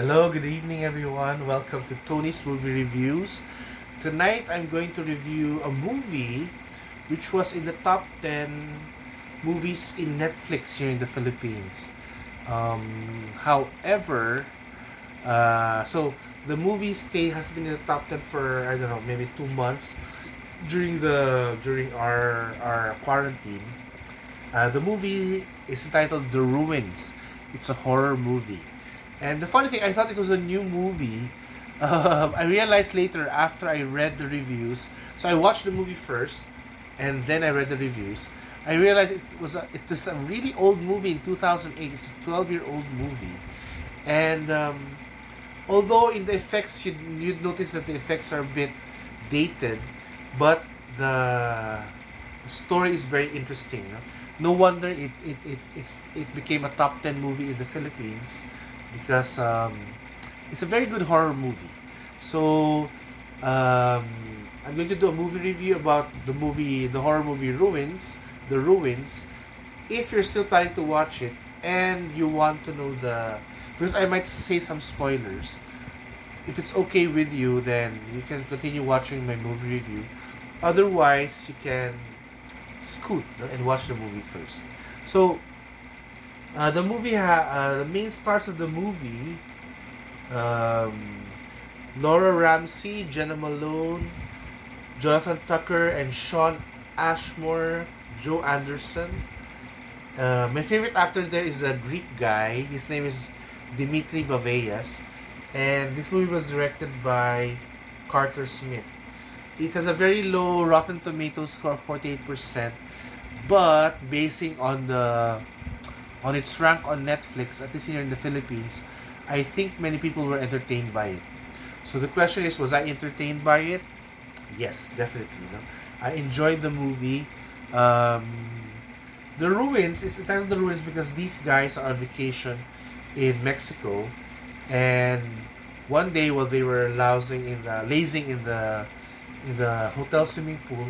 Hello, good evening, everyone. Welcome to Tony's Movie Reviews. Tonight, I'm going to review a movie which was in the top 10 movies in Netflix here in the Philippines. However, so the movie stay has been in the top 10 for I don't know, maybe 2 months during our quarantine. The movie is entitled The Ruins. It's a horror movie. And the funny thing, I thought it was a new movie. I realized later after I read the reviews. So I watched the movie first, and then I read the reviews. I realized it was a really old movie in 2008. It's a 12-year-old movie, and although in the effects you'd notice that the effects are a bit dated, but the story is very interesting. No wonder it became a top 10 movie in the Philippines because it's a very good horror movie. So um, I'm going to do a movie review about the horror movie The Ruins. If you're still planning to watch it and you want to know because I might say some spoilers. If it's okay with you, then you can continue watching my movie review. Otherwise, you can scoot, no, and watch the movie first. So the main stars of the movie, um, Laura Ramsey, Jenna Malone, Jonathan Tucker, and Sean Ashmore, Joe Anderson. My favorite actor there is a Greek guy. His name is Dimitri Bavayas, and this movie was directed by Carter Smith. It has a very low Rotten Tomatoes score of 48%, but basing on its rank on Netflix, at least here in the Philippines, I think many people were entertained by it. So the question is, was I entertained by it? Yes, definitely. No? I enjoyed the movie. Um, the Ruins is entitled The Ruins because these guys are on vacation in Mexico, and one day while they were lazing in the hotel swimming pool,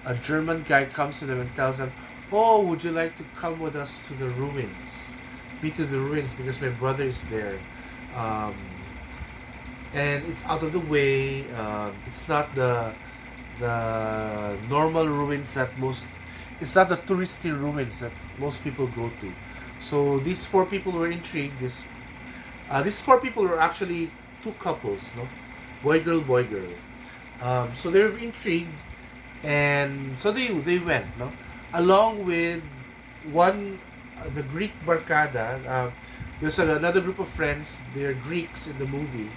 a German guy comes to them and tells them, "Oh, would you like to come with us to the ruins? Me to the ruins because my brother is there." Um, and it's out of the way. It's not the normal ruins that most. It's not the touristy ruins that most people go to. So these four people were intrigued. These four people were actually two couples, no, boy girl, boy girl. So they were intrigued, and so they went, no, along with the Greek barkada. There's another group of friends. They're Greeks in the movie,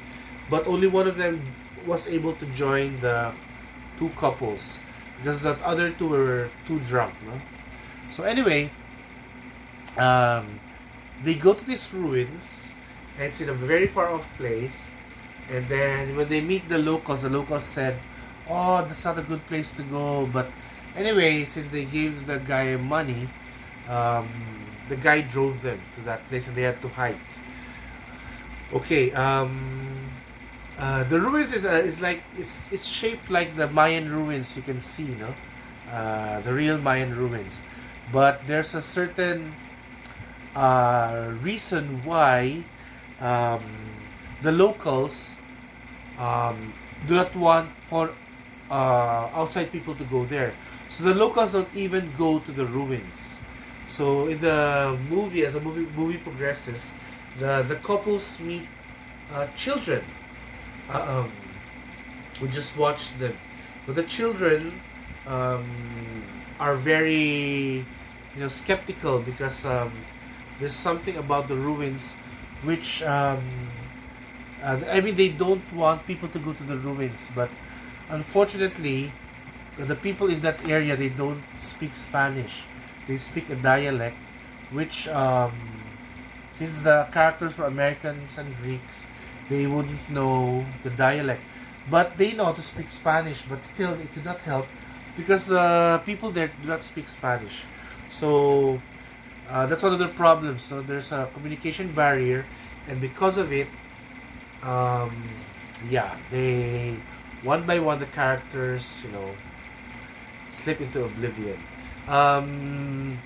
but only one of them was able to join the two couples because the other two were too drunk, no. So anyway, um, they go to these ruins, and it's in a very far off place. And then when they meet the locals said, "Oh, that's not a good place to go." But anyway, since they gave the guy money, um, the guy drove them to that place, and they had to hike. Okay, the ruins is like it's shaped like the Mayan ruins you can see, no, the real Mayan ruins, but there's a certain reason why um, the locals do not want for outside people to go there. So the locals don't even go to the ruins. So in the movie, as the movie progresses, the couples meet children. Uh, um, we just watch them, but the children um, are very skeptical because there's something about the ruins which I mean, they don't want people to go to the ruins, but unfortunately, the people in that area, they don't speak Spanish. They speak a dialect, which since the characters were Americans and Greeks, they wouldn't know the dialect, but they know how to speak Spanish. But still, it did not help because people there do not speak Spanish. So that's one of the problems. So there's a communication barrier, and because of it, um, yeah, they one by one the characters, slip into oblivion. Um,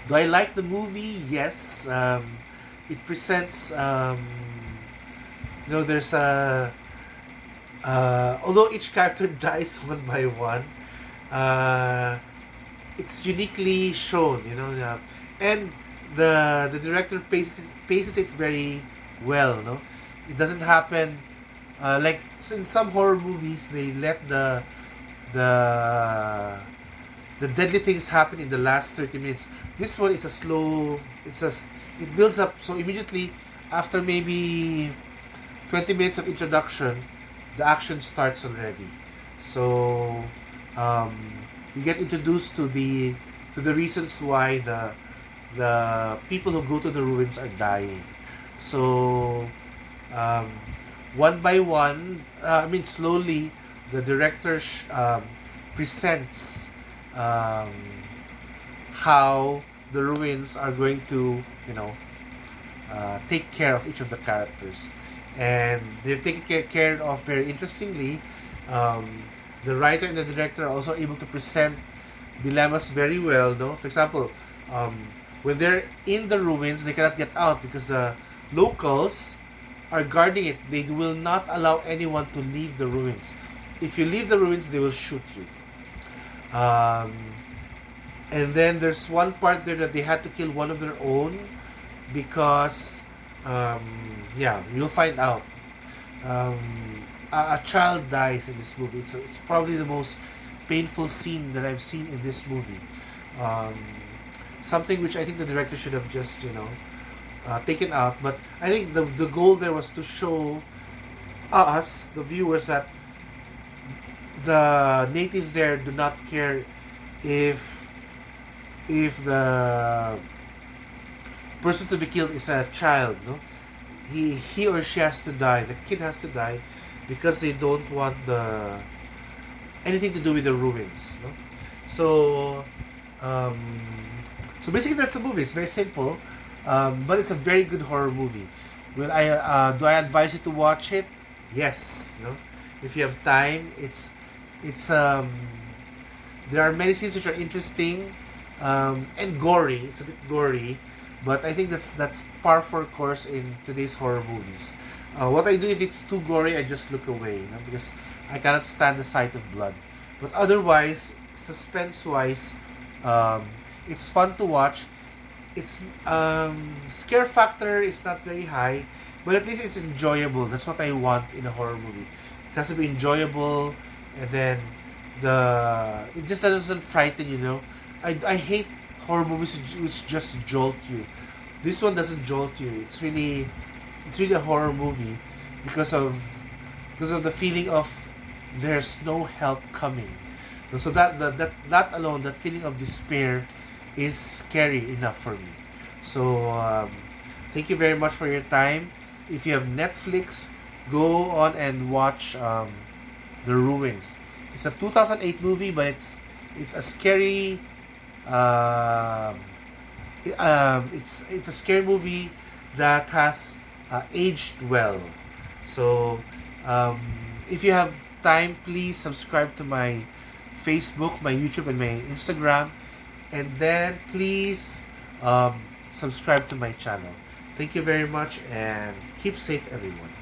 do I like the movie? Yes. it presents there's a although each character dies one by one, it's uniquely shown, and the director paces it very well. No, it doesn't happen like in some horror movies. They let the the deadly things happen in the last 30 minutes. This one is a slow. It builds up, so immediately after maybe 20 minutes of introduction, the action starts already. So um, you get introduced to the reasons why the people who go to the ruins are dying. So um, one by one, slowly, the director presents um, how the ruins are going to, take care of each of the characters. And they're taken care of very interestingly. The writer and the director are also able to present dilemmas very well. No, for example, when they're in the ruins, they cannot get out because the locals are guarding it. They will not allow anyone to leave the ruins. If you leave the ruins, they will shoot you. Um, and then there's one part there that they had to kill one of their own because, you'll find out. A child dies in this movie. It's probably the most painful scene that I've seen in this movie. Um, Something which I think the director should have just, taken out. But I think the goal there was to show us, the viewers, that the natives there do not care if the person to be killed is a child. No, he or she has to die. The kid has to die because they don't want anything to do with the ruins. No, so um, so basically that's a movie. It's very simple, but it's a very good horror movie. Will I do I advise you to watch it? Yes. No, if you have time, it's there are many scenes which are interesting and gory. It's a bit gory, but I think that's par for course in today's horror movies. What I do if it's too gory, I just look away, because I cannot stand the sight of blood. But otherwise, suspense-wise, it's fun to watch. It's scare factor is not very high, but at least it's enjoyable. That's what I want in a horror movie. It has to be enjoyable, and then it just doesn't frighten you. I hate horror movies which just jolt you. This one doesn't jolt you. It's really a horror movie because of the feeling of there's no help coming. So that alone, that feeling of despair, is scary enough for me. So thank you very much for your time. If you have Netflix, go on and watch The Ruins. It's a 2008 movie, but it's a scary. It's a scary movie that has aged well. So if you have time, please subscribe to my Facebook, my YouTube, and my Instagram, and then please subscribe to my channel. Thank you very much, and keep safe, everyone.